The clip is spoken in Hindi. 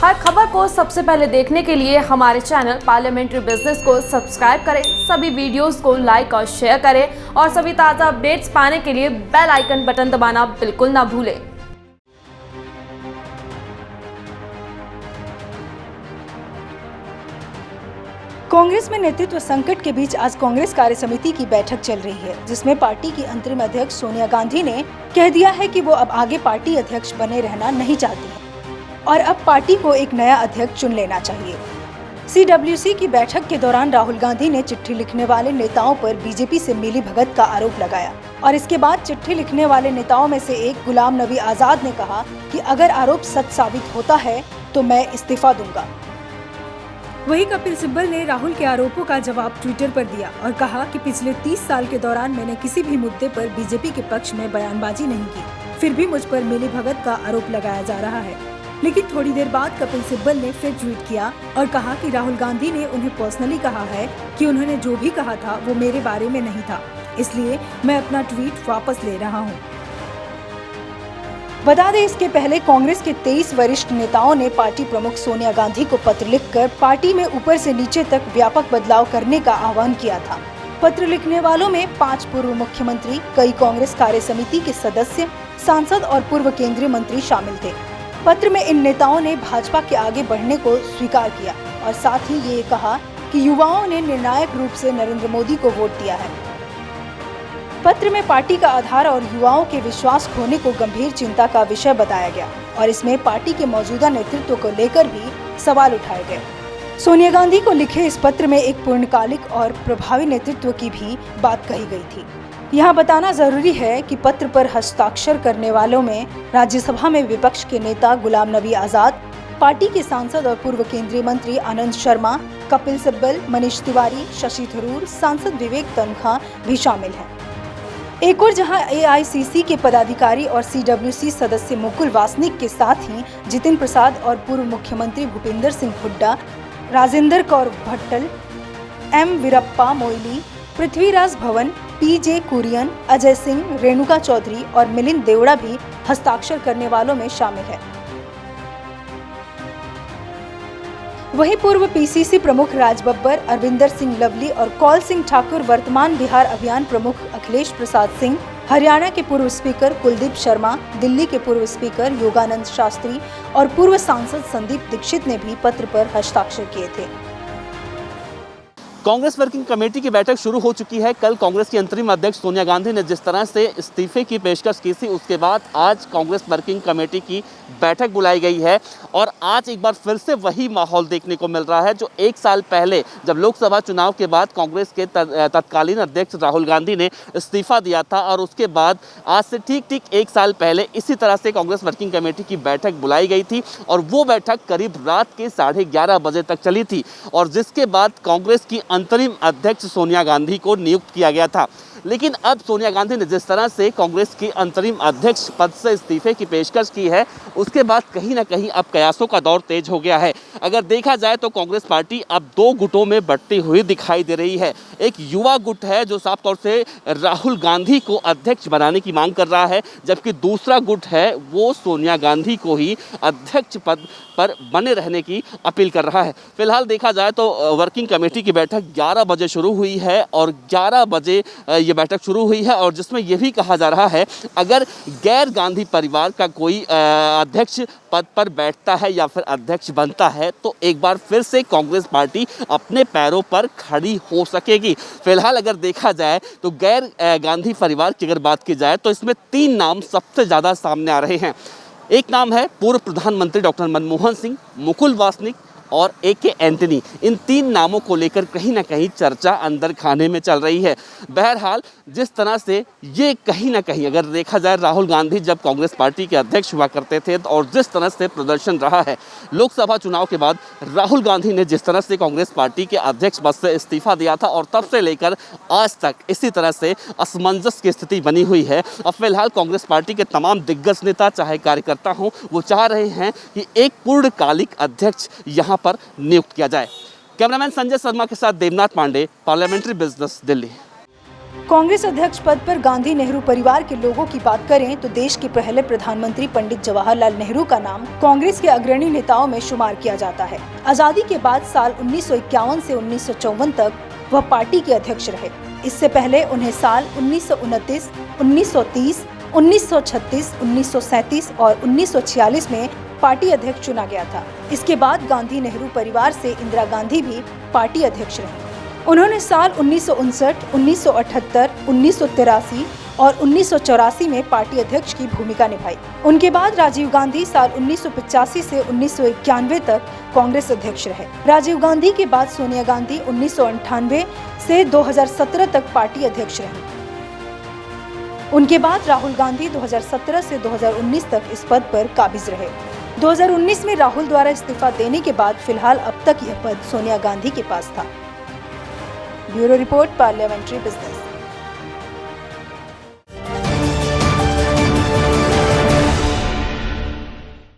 हर खबर को सबसे पहले देखने के लिए हमारे चैनल पार्लियामेंट्री बिजनेस को सब्सक्राइब करें, सभी वीडियोस को लाइक और शेयर करें और सभी ताज़ा अपडेट्स पाने के लिए बेल आइकन बटन दबाना बिल्कुल ना भूलें। कांग्रेस में नेतृत्व संकट के बीच आज कांग्रेस कार्य समिति की बैठक चल रही है, जिसमें पार्टी की अंतरिम अध्यक्ष सोनिया गांधी ने कह दिया है कि वो अब आगे पार्टी अध्यक्ष बने रहना नहीं चाहती है और अब पार्टी को एक नया अध्यक्ष चुन लेना चाहिए। CWC की बैठक के दौरान राहुल गांधी ने चिट्ठी लिखने वाले नेताओं पर बीजेपी से मिलीभगत का आरोप लगाया और इसके बाद चिट्ठी लिखने वाले नेताओं में से एक गुलाम नबी आजाद ने कहा कि अगर आरोप सच साबित होता है तो मैं इस्तीफा दूंगा। वहीं कपिल सिब्बल ने राहुल के आरोपों का जवाब ट्विटर पर दिया और कहा कि पिछले 30 साल के दौरान मैंने किसी भी मुद्दे पर बीजेपी के पक्ष में बयानबाजी नहीं की, फिर भी मुझ पर मिलीभगत का आरोप लगाया जा रहा है। लेकिन थोड़ी देर बाद कपिल सिब्बल ने फिर ट्वीट किया और कहा कि राहुल गांधी ने उन्हें पर्सनली कहा है कि उन्होंने जो भी कहा था वो मेरे बारे में नहीं था, इसलिए मैं अपना ट्वीट वापस ले रहा हूँ। बता दें, इसके पहले कांग्रेस के 23 वरिष्ठ नेताओं ने पार्टी प्रमुख सोनिया गांधी को पत्र लिखकर पार्टी में ऊपर से नीचे तक व्यापक बदलाव करने का आह्वान किया था। पत्र लिखने वालों में 5 पूर्व मुख्यमंत्री, कई कांग्रेस कार्य समिति के सदस्य, सांसद और पूर्व केंद्रीय मंत्री शामिल थे। पत्र में इन नेताओं ने भाजपा के आगे बढ़ने को स्वीकार किया और साथ ही ये कहा कि युवाओं ने निर्णायक रूप से नरेंद्र मोदी को वोट दिया है। पत्र में पार्टी का आधार और युवाओं के विश्वास खोने को गंभीर चिंता का विषय बताया गया और इसमें पार्टी के मौजूदा नेतृत्व को लेकर भी सवाल उठाए गए। सोनिया गांधी को लिखे इस पत्र में एक पूर्णकालिक और प्रभावी नेतृत्व की भी बात कही गई थी। यहाँ बताना जरूरी है कि पत्र पर हस्ताक्षर करने वालों में राज्यसभा में विपक्ष के नेता गुलाम नबी आजाद, पार्टी के सांसद और पूर्व केंद्रीय मंत्री आनंद शर्मा, कपिल सिब्बल, मनीष तिवारी, शशि थरूर, सांसद विवेक तन्खा भी शामिल हैं। एक और जहां AICC के पदाधिकारी और CWC सदस्य मुकुल वासनिक के साथ ही जितिन प्रसाद और पूर्व मुख्यमंत्री भूपेंद्र सिंह हुड्डा, राजेंद्र कौर भट्टल, M वीरप्पा मोइली, पृथ्वीराज भवन, PJ कुरियन, अजय सिंह, रेणुका चौधरी और मिलिंद देवड़ा भी हस्ताक्षर करने वालों में शामिल है। वहीं पूर्व PCC प्रमुख राज बब्बर, अरविंदर सिंह लवली और कौल सिंह ठाकुर, वर्तमान बिहार अभियान प्रमुख अखिलेश प्रसाद सिंह, हरियाणा के पूर्व स्पीकर कुलदीप शर्मा, दिल्ली के पूर्व स्पीकर योगानंद शास्त्री और पूर्व सांसद संदीप दीक्षित ने भी पत्र पर हस्ताक्षर किए थे। कांग्रेस वर्किंग कमेटी की बैठक शुरू हो चुकी है। कल कांग्रेस की अंतरिम अध्यक्ष सोनिया गांधी ने जिस तरह से इस्तीफे की पेशकश की थी, उसके बाद आज कांग्रेस वर्किंग कमेटी की बैठक बुलाई गई है और आज एक बार फिर से वही माहौल देखने को मिल रहा है जो 1 साल पहले जब लोकसभा चुनाव के बाद कांग्रेस के तत्कालीन अध्यक्ष राहुल गांधी ने इस्तीफा दिया था और उसके बाद आज से ठीक 1 साल पहले इसी तरह से कांग्रेस वर्किंग कमेटी की बैठक बुलाई गई थी और वो बैठक करीब रात के 11:30 बजे तक चली थी और जिसके बाद कांग्रेस की अंतरिम अध्यक्ष सोनिया गांधी को नियुक्त किया गया था। लेकिन अब सोनिया गांधी ने जिस तरह से कांग्रेस की अंतरिम अध्यक्ष पद से इस्तीफे की पेशकश की है, उसके बाद कहीं ना कहीं अब कयासों का दौर तेज हो गया है। अगर देखा जाए तो कांग्रेस पार्टी अब 2 गुटों में बंटी हुई दिखाई दे रही है। एक युवा गुट है जो साफ तौर से राहुल गांधी को अध्यक्ष बनाने की मांग कर रहा है, जबकि दूसरा गुट है वो सोनिया गांधी को ही अध्यक्ष पद पर बने रहने की अपील कर रहा है। फिलहाल देखा जाए तो वर्किंग कमेटी की बैठक 11 बजे शुरू हुई है और 11 बजे ये बैठक शुरू हुई है और जिसमें यह भी कहा जा रहा है अगर गैर गांधी परिवार का कोई अध्यक्ष पद पर बैठता है या फिर अध्यक्ष बनता है तो एक बार फिर से कांग्रेस पार्टी अपने पैरों पर खड़ी हो सकेगी। फिलहाल अगर देखा जाए तो गैर गांधी परिवार की अगर बात की जाए तो इसमें 3 नाम सबसे ज़्यादा सामने आ रहे हैं। एक नाम है पूर्व प्रधानमंत्री डॉक्टर मनमोहन सिंह, मुकुल वासनिक और AK एंटनी। इन 3 नामों को लेकर कहीं ना कहीं चर्चा अंदर खाने में चल रही है। बहरहाल जिस तरह से ये कहीं ना कहीं अगर देखा जाए राहुल गांधी जब कांग्रेस पार्टी के अध्यक्ष हुआ करते थे और जिस तरह से प्रदर्शन रहा है लोकसभा चुनाव के बाद, राहुल गांधी ने जिस तरह से कांग्रेस पार्टी के अध्यक्ष पद से इस्तीफा दिया था और तब से लेकर आज तक इसी तरह से असमंजस की स्थिति बनी हुई है। अब फिलहाल कांग्रेस पार्टी के तमाम दिग्गज नेता चाहे कार्यकर्ता हों, वो चाह रहे हैं कि एक पूर्णकालिक अध्यक्ष यहाँ पर नियुक्त किया जाए। कैमरामैन संजय शर्मा के साथ देवनाथ पांडे, पार्लियामेंट्री बिजनेस, दिल्ली। कांग्रेस अध्यक्ष पद पर गांधी नेहरू परिवार के लोगों की बात करें तो देश के पहले प्रधानमंत्री पंडित जवाहरलाल नेहरू का नाम कांग्रेस के अग्रणी नेताओं में शुमार किया जाता है। आजादी के बाद साल 1951 से 1954 तक वह पार्टी के अध्यक्ष रहे। इससे पहले उन्हें साल 1929, 1930, 1936, 1937 और 1946 में पार्टी अध्यक्ष चुना गया था। इसके बाद गांधी नेहरू परिवार से इंदिरा गांधी भी पार्टी अध्यक्ष रही। उन्होंने साल 1959, 1978, 1983 और 1984 में पार्टी अध्यक्ष की भूमिका निभाई। उनके बाद राजीव गांधी साल 1985 से 1991 तक कांग्रेस अध्यक्ष रहे। राजीव गांधी के बाद सोनिया गांधी 1998 से 2017 तक पार्टी अध्यक्ष रहीं। उनके बाद राहुल गांधी 2017 से 2019 तक इस पद पर काबिज रहे। 2019 में राहुल द्वारा इस्तीफा देने के बाद फिलहाल अब तक यह पद सोनिया गांधी के पास था। Bureau report, parliamentary business.